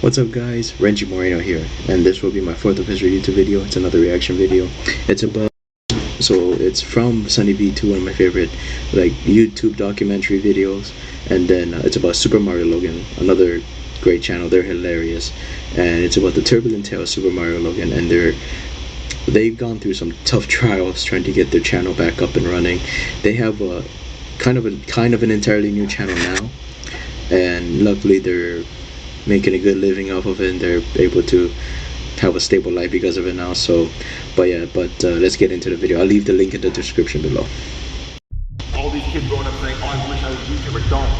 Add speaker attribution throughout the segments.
Speaker 1: What's up guys, R.A.Moreno here, and this will be my 4th official YouTube video. It's another reaction video. It's from Sunny B to one of my favorite YouTube documentary videos, and then it's about Super Mario Logan, another great channel. They're hilarious, and it's about the turbulent tale of Super Mario Logan, and they've gone through some tough trials trying to get their channel back up and running. They have a kind of an entirely new channel now, and luckily they're making a good living off of it, and they're able to have a stable life because of it now. Let's get into the video. I'll leave the link in the description below.
Speaker 2: All these kids growing up saying, oh, I wish I was a YouTuber. Don't.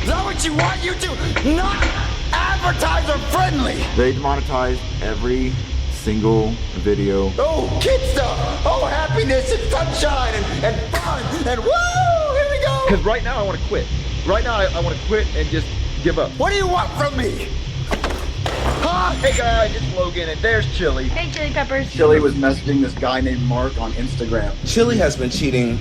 Speaker 3: Is that what you want? YouTube not advertiser friendly.
Speaker 2: They demonetize every single video.
Speaker 3: Oh, kid stuff. Oh, happiness and sunshine and fun and woo, here we go.
Speaker 2: Because right now I want to quit. Right now I want to quit and just give up.
Speaker 3: What do you want from me? Huh?
Speaker 2: Hey guys, it's Logan and there's Chili.
Speaker 4: Hey, Chili Peppers.
Speaker 5: Chili was messaging this guy named Mark on Instagram.
Speaker 6: Chili has been cheating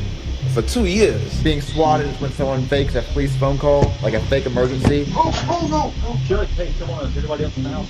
Speaker 6: for 2 years.
Speaker 2: Being swatted is when someone fakes a police phone call, like a fake emergency.
Speaker 5: Oh no!
Speaker 2: Chili, hey, come on, is anybody else in the house?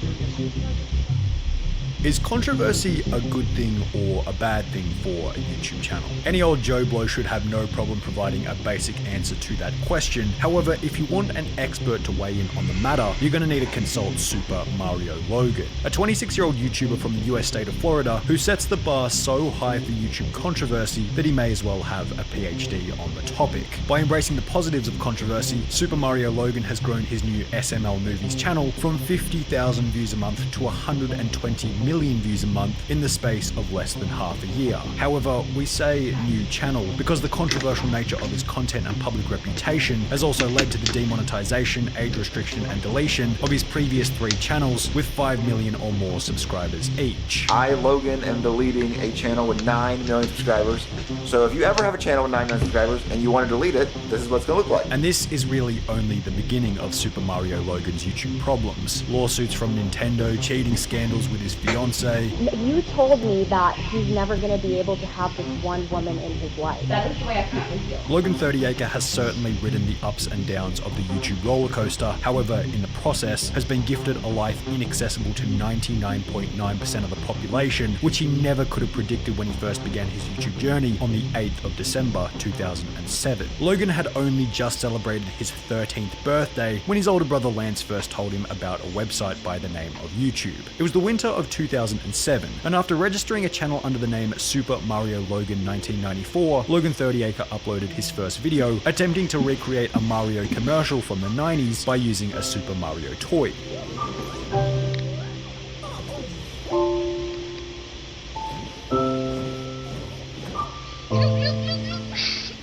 Speaker 7: Is controversy a good thing or a bad thing for a YouTube channel? Any old Joe Blow should have no problem providing a basic answer to that question. However, if you want an expert to weigh in on the matter, you're going to need to consult Super Mario Logan, a 26-year-old YouTuber from the US state of Florida who sets the bar so high for YouTube controversy that he may as well have a PhD on the topic. By embracing the positives of controversy, Super Mario Logan has grown his new SML Movies channel from 50,000 views a month to 120 million views a month in the space of less than half a year. However, we say new channel because the controversial nature of his content and public reputation has also led to the demonetization, age restriction, and deletion of his previous 3 channels with 5 million or more subscribers each.
Speaker 2: I, Logan, am deleting a channel with 9 million subscribers. So if you ever have a channel with 9 million subscribers and you want to delete it, this is what it's going to look like.
Speaker 7: And this is really only the beginning of Super Mario Logan's YouTube problems. Lawsuits from Nintendo, cheating scandals with his fiancée.
Speaker 4: You told me that he's never going to be able to have this one woman in his life. That is the way I currently feel.
Speaker 7: Logan 30acre has certainly ridden the ups and downs of the YouTube roller coaster. However, in the process, has been gifted a life inaccessible to 99.9% of the population, which he never could have predicted when he first began his YouTube journey on the 8th of December 2007. Logan had only just celebrated his 13th birthday when his older brother Lance first told him about a website by the name of YouTube. It was the winter of 2007, and after registering a channel under the name Super Mario Logan 1994, Logan 30acre uploaded his first video attempting to recreate a Mario commercial from the 90s by using a Super Mario toy.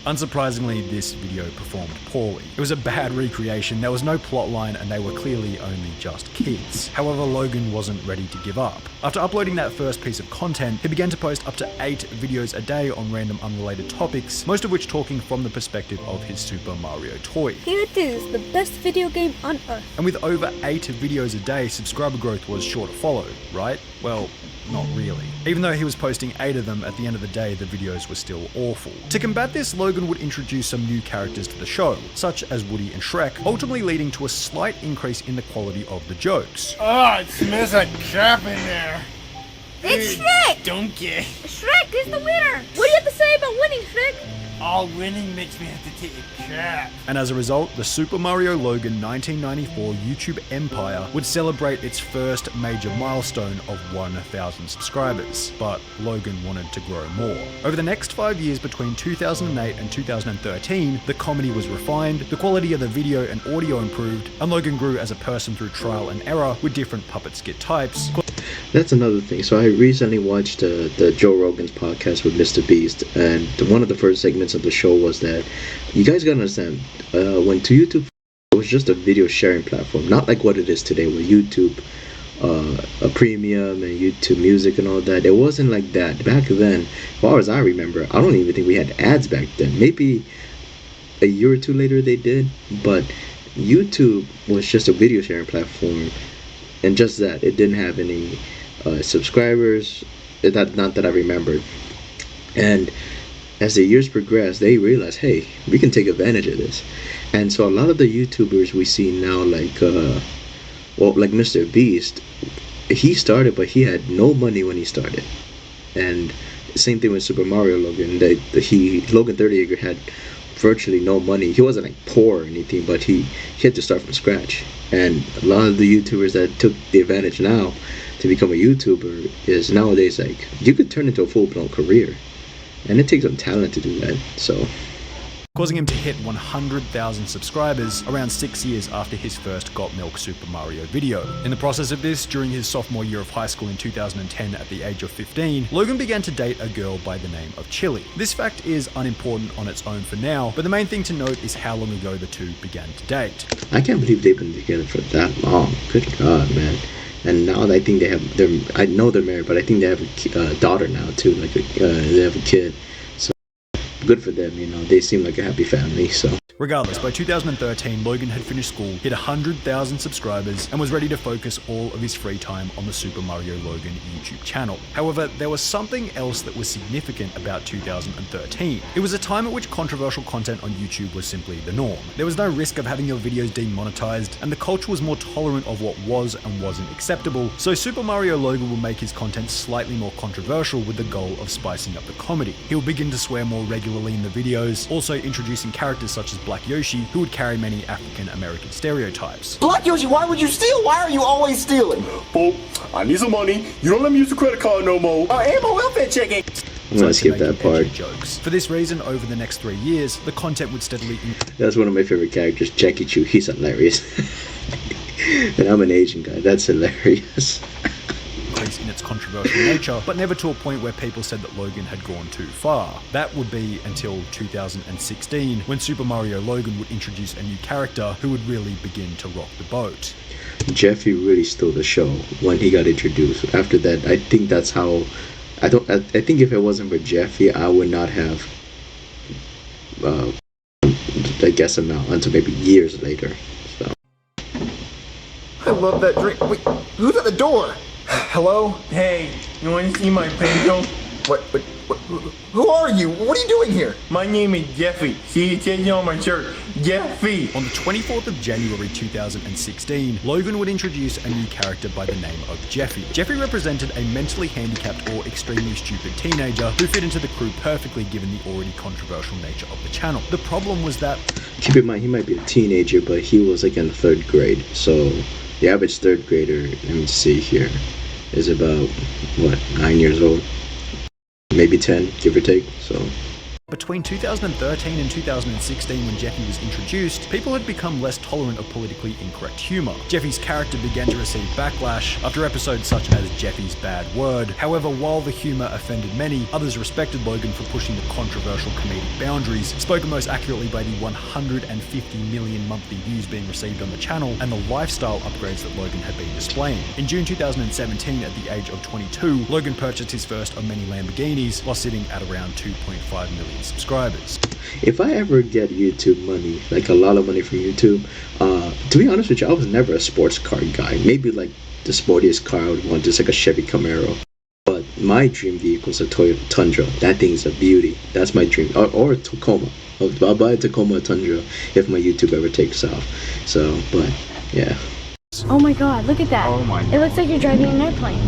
Speaker 7: Unsurprisingly, this video performed poorly. It was a bad recreation, there was no plot line, and they were clearly only just kids. However, Logan wasn't ready to give up. After uploading that first piece of content, he began to post up to 8 videos a day on random unrelated topics, most of which talking from the perspective of his Super Mario toy.
Speaker 8: Here it is, the best video game on earth.
Speaker 7: And with over 8 videos a day, subscriber growth was sure to follow, right? Well, not really. Even though he was posting 8 of them, at the end of the day, the videos were still awful. To combat this, Logan would introduce some new characters to the show, such as Woody and Shrek, ultimately leading to a slight increase in the quality of the jokes.
Speaker 9: Oh, it smells like crap in there.
Speaker 8: It's Shrek!
Speaker 9: Donkey.
Speaker 8: Shrek is the winner! What do you have to say about winning, Shrek?
Speaker 9: All winning makes me have to take a crap.
Speaker 7: And as a result, the Super Mario Logan 1994 YouTube empire would celebrate its first major milestone of 1,000 subscribers. But Logan wanted to grow more. Over the next 5 years between 2008 and 2013, the comedy was refined, the quality of the video and audio improved, and Logan grew as a person through trial and error with different puppet skit types.
Speaker 1: That's another thing. So I recently watched the Joe Rogan's podcast with Mr. Beast, and one of the first segments of the show was that you guys gotta understand, when to YouTube, it was just a video sharing platform, not like what it is today with YouTube, a premium and YouTube Music and all that. It wasn't like that back then. As far as I remember, I don't even think we had ads back then. Maybe a year or two later they did, but YouTube was just a video sharing platform, and just that, it didn't have any subscribers, not that I remembered. And as the years progress, they realize, hey, we can take advantage of this. And so a lot of the YouTubers we see now, like Mr. Beast, he started, but he had no money when he started. And same thing with Super Mario Logan. Logan 30 Acre had virtually no money. He wasn't like poor or anything, but he had to start from scratch. And a lot of the YouTubers that took the advantage now to become a YouTuber is nowadays like you could turn into a full-blown career, and it takes some talent to do that. So,
Speaker 7: causing him to hit 100,000 subscribers around 6 years after his first Got Milk Super Mario video. In the process of this, during his sophomore year of high school in 2010 at the age of 15, Logan began to date a girl by the name of Chili. This fact is unimportant on its own for now, but the main thing to note is how long ago the two began to date.
Speaker 1: I can't believe they've been together for that long. Good God, man. And now I think I know they're married, but I think they have a daughter now too, they have a kid. Good for them, they seem like a happy family. So
Speaker 7: regardless, by 2013, Logan had finished school, hit 100,000 subscribers, and was ready to focus all of his free time on the Super Mario Logan YouTube channel. However, there was something else that was significant about 2013. It was a time at which controversial content on YouTube was simply the norm. There was no risk of having your videos demonetized, and the culture was more tolerant of what was and wasn't acceptable, so Super Mario Logan would make his content slightly more controversial with the goal of spicing up the comedy. He would begin to swear more regularly in the videos, also introducing characters such as Black Yoshi, who would carry many African American stereotypes.
Speaker 3: Black Yoshi, why would you steal? Why are you always stealing?
Speaker 10: Well, I need some money. You don't let me use the credit card no more.
Speaker 3: Ammo welfare checking.
Speaker 1: I'm gonna skip that part.
Speaker 7: Jokes. For this reason, over the next 3 years, the content would steadily
Speaker 1: That's one of my favorite characters, Jackie Chu. He's hilarious. And I'm an Asian guy. That's hilarious.
Speaker 7: in its controversial nature, but never to a point where people said that Logan had gone too far. That would be until 2016, when Super Mario Logan would introduce a new character who would really begin to rock the boat.
Speaker 1: Jeffy really stole the show when he got introduced. After that, I think that's how. I think if it wasn't for Jeffy, I would not have. I guess SML until maybe years later. So.
Speaker 3: I love that drink. Wait, who's at the door? Hello?
Speaker 9: Hey, you want to see my pencil?
Speaker 3: What, who are you? What are you doing here?
Speaker 9: My name is Jeffy. See, it says it on my shirt. Jeffy.
Speaker 7: On the 24th of January 2016, Logan would introduce a new character by the name of Jeffy. Jeffy represented a mentally handicapped or extremely stupid teenager who fit into the crew perfectly given the already controversial nature of the channel. The problem was that...
Speaker 1: Keep in mind, he might be a teenager, but he was like in 3rd grade. So the average 3rd grader, let me see here, is about, 9 years old? Maybe 10, give or take, so...
Speaker 7: Between 2013 and 2016, when Jeffy was introduced, people had become less tolerant of politically incorrect humor. Jeffy's character began to receive backlash after episodes such as Jeffy's Bad Word. However, while the humor offended many, others respected Logan for pushing the controversial comedic boundaries, spoken most accurately by the 150 million monthly views being received on the channel and the lifestyle upgrades that Logan had been displaying. In June 2017, at the age of 22, Logan purchased his first of many Lamborghinis while sitting at around 2.5 million subscribers.
Speaker 1: If I ever get YouTube money, like a lot of money from YouTube, to be honest with you, I was never a sports car guy. Maybe like the sportiest car I would want is like a Chevy Camaro. But my dream vehicle is a Toyota Tundra. That thing's a beauty. That's my dream. Or a Tacoma. I'll buy a Tacoma Tundra if my YouTube ever takes off. So, but yeah.
Speaker 4: Oh my god, look at that.
Speaker 3: Oh my
Speaker 4: It looks like you're driving an airplane.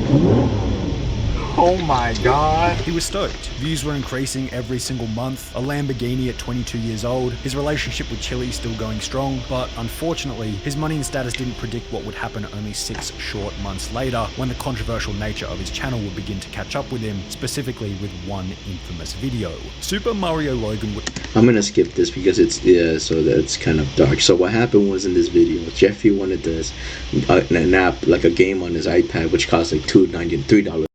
Speaker 3: Oh my god.
Speaker 7: He was stoked. Views were increasing every single month, a Lamborghini at 22 years old, his relationship with Chili still going strong, but unfortunately, his money and status didn't predict what would happen only 6 short months later, when the controversial nature of his channel would begin to catch up with him, specifically with one infamous video. Super Mario Logan would...
Speaker 1: I'm gonna skip this because so that's kind of dark. So what happened was in this video, Jeffy wanted this, an app, like a game on his iPad, which cost like $3.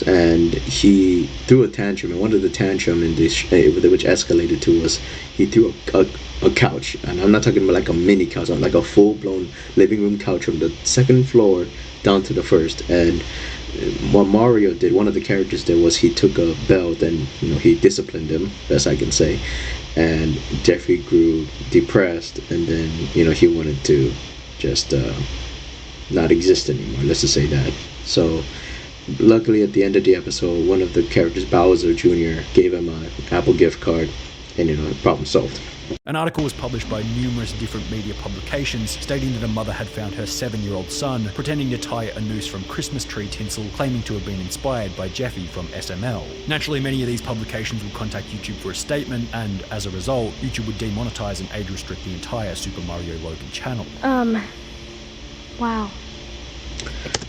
Speaker 1: And he threw a tantrum, and one of the tantrum in this, which escalated to, was he threw a couch, and I'm not talking about like a mini couch, I'm like a full-blown living room couch from the 2nd floor down to the 1st. And what Mario did, one of the characters did, was he took a belt and he disciplined him, best I can say. And Jeffrey grew depressed, and then he wanted to just not exist anymore. Let's just say that. So luckily at the end of the episode, one of the characters, Bowser Jr., gave him an Apple gift card, and problem solved.
Speaker 7: An article was published by numerous different media publications stating that a mother had found her 7-year-old son pretending to tie a noose from Christmas tree tinsel, claiming to have been inspired by Jeffy from SML. Naturally, many of these publications would contact YouTube for a statement, and as a result, YouTube would demonetize and age restrict the entire Super Mario Logan channel.
Speaker 4: Wow.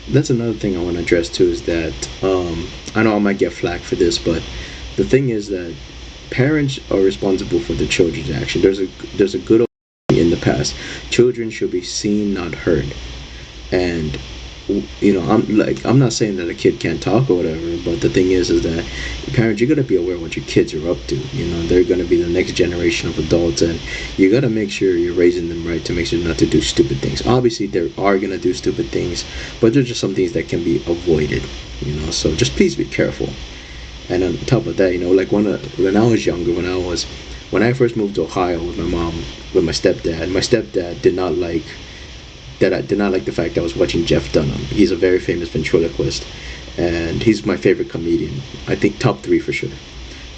Speaker 1: That's another thing I want to address too, is that I know I might get flack for this, but the thing is that parents are responsible for their children's action. There's a good old in the past. Children should be seen, not heard. And I'm not saying that a kid can't talk or whatever, but the thing is that parents, you gotta be aware of what your kids are up to. They're gonna be the next generation of adults, and you gotta make sure you're raising them right to make sure not to do stupid things. Obviously, they are gonna do stupid things, but there's just some things that can be avoided. So just please be careful. And on top of that, like when I was younger, when I first moved to Ohio with my mom, with my stepdad did not like the fact that I was watching Jeff Dunham. He's a very famous ventriloquist, and he's my favorite comedian. I think top 3 for sure.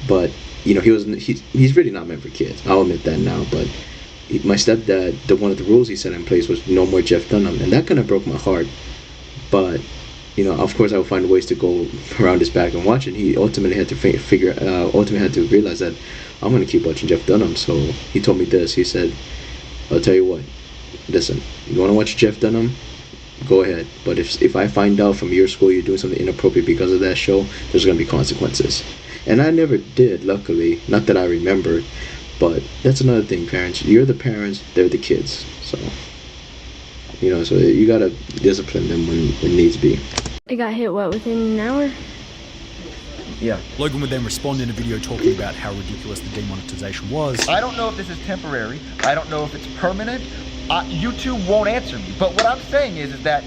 Speaker 1: But he's really not meant for kids. I'll admit that now. But my stepdad, one of the rules he set in place was no more Jeff Dunham, and that kind of broke my heart. But of course, I would find ways to go around his back and watch it. He ultimately had to realize that I'm going to keep watching Jeff Dunham. So he told me this. He said, "I'll tell you what. Listen, you want to watch Jeff Dunham? Go ahead. But if I find out from your school you're doing something inappropriate because of that show, there's going to be consequences." And I never did, luckily. Not that I remembered. But that's another thing, parents. You're the parents. They're the kids. So, so you got to discipline them when needs be.
Speaker 4: It got hit, within an hour?
Speaker 2: Yeah.
Speaker 7: Logan would then respond in a video talking about how ridiculous the demonetization was.
Speaker 3: I don't know if this is temporary. I don't know if it's permanent. YouTube won't answer me. But what I'm saying is that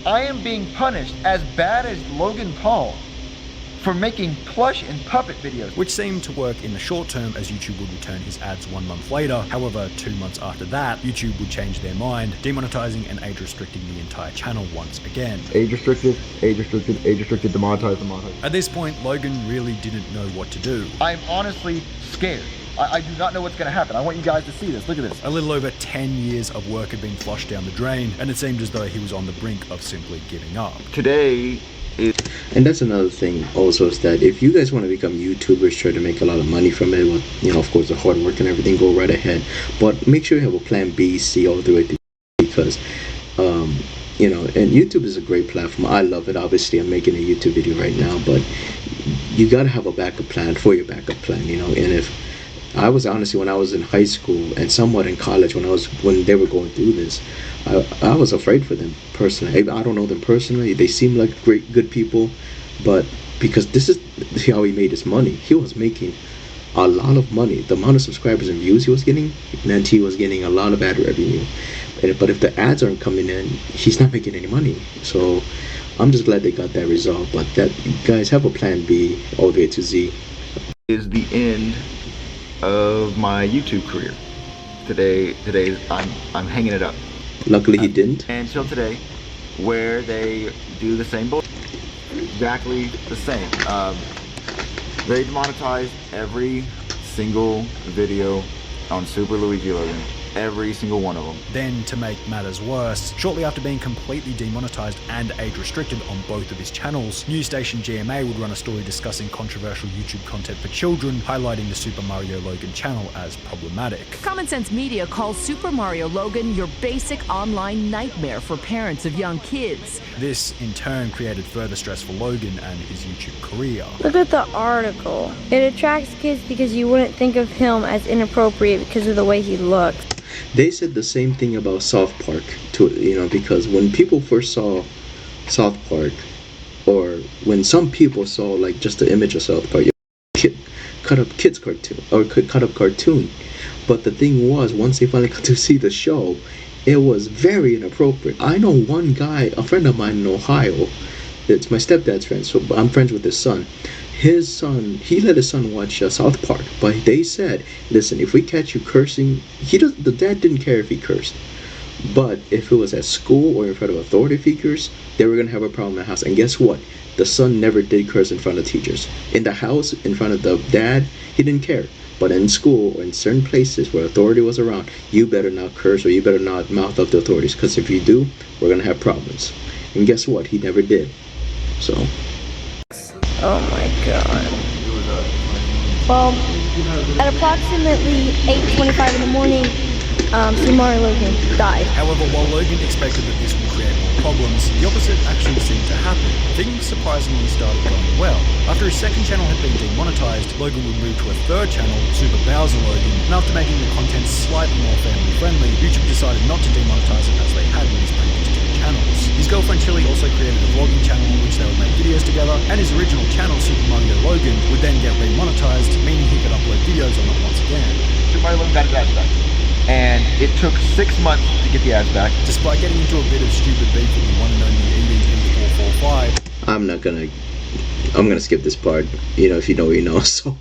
Speaker 3: I am being punished as bad as Logan Paul for making plush and puppet videos.
Speaker 7: Which seemed to work in the short term, as YouTube would return his ads 1 month later. However, 2 months after that, YouTube would change their mind, demonetizing and age restricting the entire channel once again.
Speaker 5: Age restricted, demonetized.
Speaker 7: At this point, Logan really didn't know what to do.
Speaker 3: I'm honestly scared. I do not know what's going to happen. I want you guys to see this. Look at this.
Speaker 7: A little over 10 years of work had been flushed down the drain, and it seemed as though he was on the brink of simply giving up.
Speaker 2: Today is...
Speaker 1: And that's another thing also, is that if you guys want to become YouTubers, try to make a lot of money from it, with, of course, the hard work and everything, go right ahead. But make sure you have a plan B, C, all the way through, because, and YouTube is a great platform. I love it. Obviously, I'm making a YouTube video right now, but you got to have a backup plan for your backup plan, and if I was honestly, when I was in high school and somewhat in college, when they were going through this, I was afraid for them personally. I don't know them personally. They seem like good people, but because this is how he made his money. He was making a lot of money. The amount of subscribers and views he was getting meant he was getting a lot of ad revenue. But if the ads aren't coming in, he's not making any money. So I'm just glad they got that resolved. But guys, have a plan B all the way to Z.
Speaker 2: Is the end of my YouTube career. Today I'm hanging it up.
Speaker 1: Luckily he didn't.
Speaker 2: Until today, where they do the same bullshit. Exactly the same. They demonetized every single video on Super Luigi Logan. Every single one of them.
Speaker 7: Then, to make matters worse, shortly after being completely demonetized and age restricted on both of his channels, news station GMA would run a story discussing controversial YouTube content for children, highlighting the Super Mario Logan channel as problematic.
Speaker 11: Common Sense Media calls Super Mario Logan your basic online nightmare for parents of young kids.
Speaker 7: This, in turn, created further stress for Logan and his YouTube career.
Speaker 4: Look at the article. It attracts kids because you wouldn't think of him as inappropriate because of the way he looks.
Speaker 1: They said the same thing about South Park, because when people first saw South Park, or when some people saw like just the image of South Park, cut up kids cartoon or cut up cartoon. But the thing was, once they finally got to see the show, it was very inappropriate. I know one guy, a friend of mine in Ohio, it's my stepdad's friend, so I'm friends with his son. He let his son watch South Park, but they said, listen, if we catch you cursing, the dad didn't care if he cursed, but if it was at school or in front of authority figures, they were going to have a problem in the house. And guess what? the son never did curse in front of teachers. In the house, in front of the dad, he didn't care. But in school or in certain places where authority was around, you better not curse or you better not mouth up the authorities, because if you do, we're gonna have problems. And guess what? He never did. So.
Speaker 8: Oh my god. Well, at approximately 8:25 in the morning, Super Mario Logan died.
Speaker 7: However, while Logan expected that this would create more problems, the opposite actually seemed to happen. Things surprisingly started going well. After his second channel had been demonetized, Logan would move to a third channel, Super Bowser Logan, and after making the content slightly more family friendly, YouTube decided not to demonetize it as they had with his previous two channels. His girlfriend Chili also created a vlogging channel in which they would make videos together, and his original channel, Super Mario Logan, would then get remonetized, meaning he could upload videos on it once again.
Speaker 3: Super Mario Logan got his ads back. And it took 6 months to get the ads back.
Speaker 7: Despite getting into a bit of stupid beef with the one and only EDP445.
Speaker 1: I'm gonna skip this part. You know, if you know, you know, so.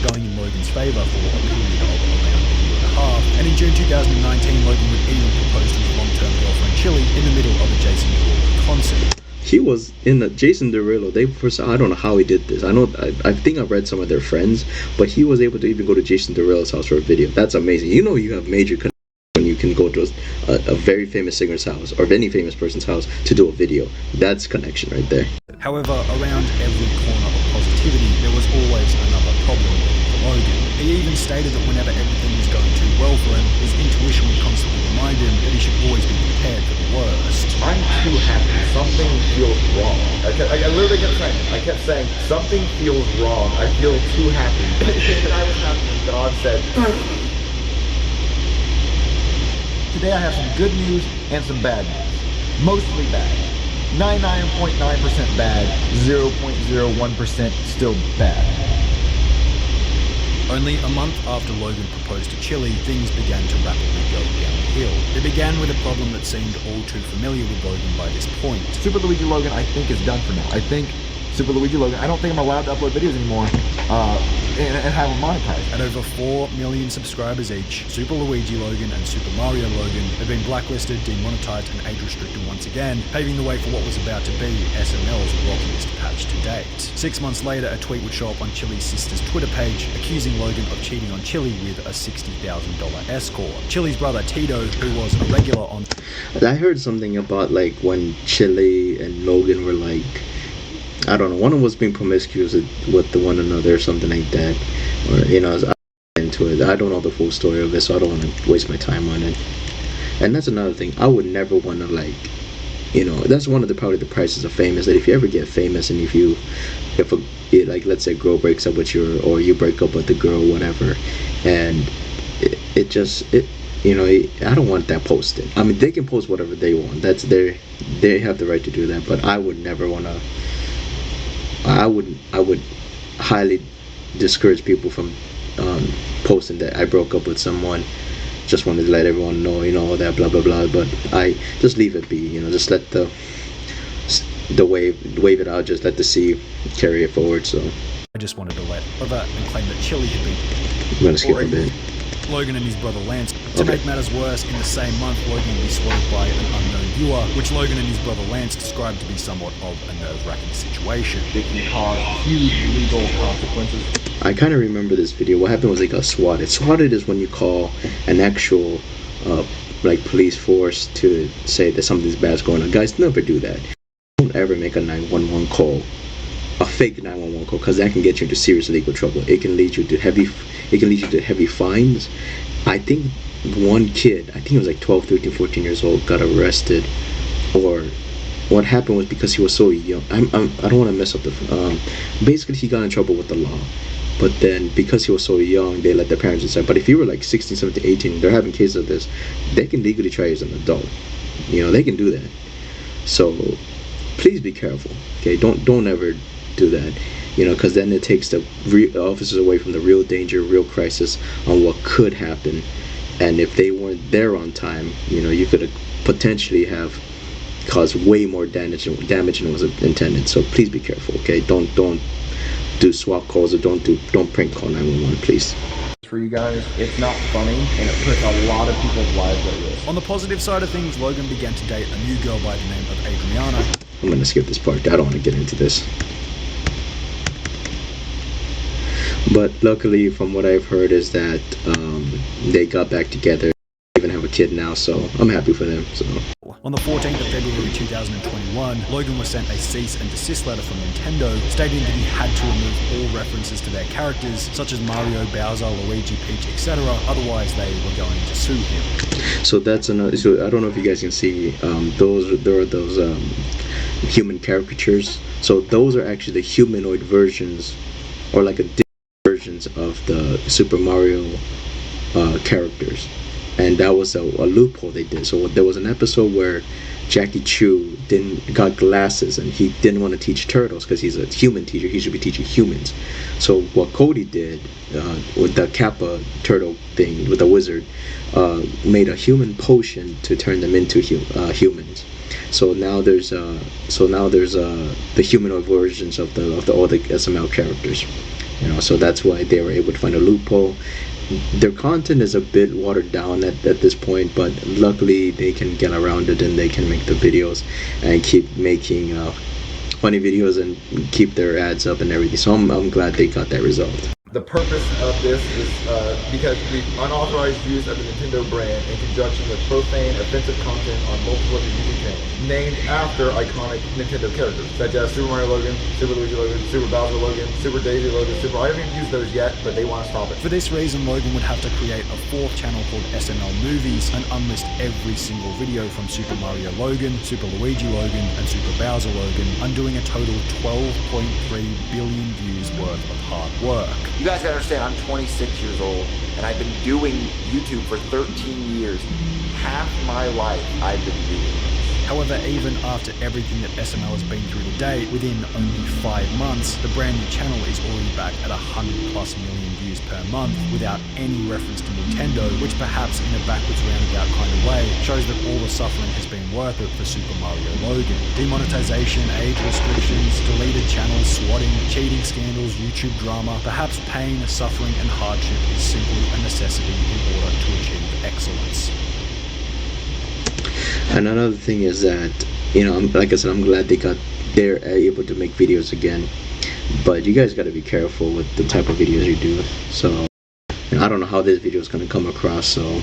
Speaker 7: Going in Logan's favor for a period of around a year and a half. And in June 2019, Logan would even propose to his long-term girlfriend Chili in the middle of a Jason Derulo concert.
Speaker 1: He was in the Jason Derulo. I don't know how he did this. I think I read some of their friends, but he was able to even go to Jason Derulo's house for a video. That's amazing. You know, you have major connection when you can go to a very famous singer's house or any famous person's house to do a video. That's connection right there.
Speaker 7: However, around every corner of positivity, there was always another problem for Logan. He even stated that whenever everything was going too well for him, his intuition would constantly remind him that he should always be prepared for the worst.
Speaker 2: I'm too happy. Something feels wrong. I literally kept saying, something feels wrong. I feel too happy. And I was happy. God said,
Speaker 3: Today I have some good news and some bad news. Mostly bad. 99.9% bad, 0.01% still bad.
Speaker 7: Only a month after Logan proposed to Chili, things began to rapidly go downhill. It began with a problem that seemed all too familiar with Logan by this point.
Speaker 2: Super Luigi Logan, I think, is done for now. I think Super Luigi Logan, I don't think I'm allowed to upload videos anymore and have them monetized.
Speaker 7: At over 4 million subscribers each, Super Luigi Logan and Super Mario Logan have been blacklisted, demonetized, and age-restricted once again, paving the way for what was about to be SML's rockiest patch to date. 6 months later, a tweet would show up on Chili's sister's Twitter page, accusing Logan of cheating on Chili with a $60,000 escort. Chili's brother Tito, who was a regular on...
Speaker 1: I heard something about like when Chili and Logan were like, I don't know, one of them was being promiscuous with the one another or something like that, or you know, I was into it. I don't know the full story of it, so I don't want to waste my time on it. And that's another thing. I would never want to, like, you know, that's one of the probably the prices of fame, is that if you ever get famous and if like let's say a girl breaks up with you or you break up with the girl, whatever, and you know, I don't want that posted. I mean, they can post whatever they want. They have the right to do that, but I would never want to. I would highly discourage people from posting that I broke up with someone. Just wanted to let everyone know, you know, all that blah blah blah. But I just leave it be, you know, just let the wave it out, just let the sea carry it forward. So
Speaker 7: I just wanted to let that and claim that Chili had been...
Speaker 1: I'm gonna skip a bit.
Speaker 7: Logan and his brother Lance. To make matters worse, in the same month, Logan would be swatted by an unknown viewer, which Logan and his brother Lance described to be somewhat of a nerve-wracking situation.
Speaker 2: It can cause huge legal consequences.
Speaker 1: I kind of remember this video. What happened was they got swatted. Swatted is when you call an actual like police force to say that something's bad's going on. Guys, never do that. Don't ever make a 911 call, a fake 911 call, because that can get you into serious legal trouble. It can lead you to heavy fines. I think one kid, I think he was like 12, 13, 14 years old, got arrested. Or what happened was because he was so young. I don't want to mess up the. Basically, he got in trouble with the law. But then, because he was so young, they let their parents decide. But if you were like 16, 17, 18, they're having cases of this, they can legally try you as an adult. You know, they can do that. So, please be careful. Okay, don't ever do that. You know, because then it takes the officers away from the real danger, real crisis on what could happen. And if they weren't there on time, you know, you could potentially have caused way more damage than was intended. So please be careful. Okay, don't do swap calls or don't prank call 911, please.
Speaker 2: For you guys, it's not funny, and it puts a lot of people's lives at risk.
Speaker 7: On the positive side of things, Logan began to date a new girl by the name of R.A.Moreno.
Speaker 1: I'm gonna skip this part. I don't want to get into this. But luckily, from what I've heard, is that they got back together. They even have a kid now, so I'm happy for them. So.
Speaker 7: On the 14th of February 2021, Logan was sent a cease and desist letter from Nintendo stating that he had to remove all references to their characters, such as Mario, Bowser, Luigi, Peach, etc. Otherwise, they were going to sue him.
Speaker 1: So that's another. So I don't know if you guys can see there are those human caricatures. So those are actually the humanoid versions, or like a different versions of the Super Mario characters. And that was a loophole they did. So there was an episode where Jackie Chu got glasses and he didn't want to teach turtles because he's a human teacher. He should be teaching humans. So what Cody did with the Kappa turtle thing with the wizard, made a human potion to turn them into humans. So now there's the humanoid versions of all the SML characters. So that's why they were able to find a loophole. Their content is a bit watered down at this point, but luckily they can get around it and they can make the videos and keep making funny videos and keep their ads up and everything. So I'm glad they got that result.
Speaker 2: The purpose of this is because the unauthorized use of the Nintendo brand in conjunction with profane, offensive content on multiple YouTube channels, named after iconic Nintendo characters, such as Super Mario Logan, Super Luigi Logan, Super Bowser Logan, Super Daisy Logan, I haven't even used those yet, but they want to stop it.
Speaker 7: For this reason, Logan would have to create a fourth channel called SML Movies and unlist every single video from Super Mario Logan, Super Luigi Logan, and Super Bowser Logan, undoing a total 12.3 billion views worth of hard work.
Speaker 2: You guys gotta understand, I'm 26 years old, and I've been doing YouTube for 13 years. Half my life I've been doing this.
Speaker 7: However, even after everything that SML has been through to date, within only 5 months, the brand new channel is already back at 100+ million views per month without any reference to Nintendo, which perhaps in a backwards roundabout kind of way shows that all the suffering has been worth it for Super Mario Logan. Demonetization, age restrictions, deleted channels, swatting, cheating scandals, YouTube drama, perhaps pain, suffering and hardship is simply a necessity in order to achieve excellence.
Speaker 1: And another thing is that, like I said, I'm glad they're able to make videos again. But you guys got to be careful with the type of videos you do. So I don't know how this video is going to come across. So,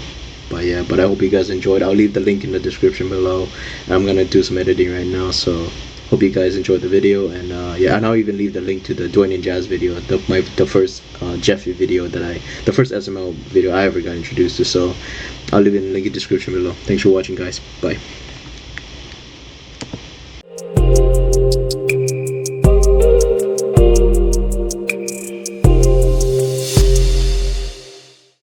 Speaker 1: but I hope you guys enjoyed. I'll leave the link in the description below. I'm going to do some editing right now. So hope you guys enjoyed the video. And and I'll even leave the link to the Dwayne and Jazz video, the first Jeffy video the first SML video I ever got introduced to. So I'll leave it in the link in the description below. Thanks for watching, guys. Bye.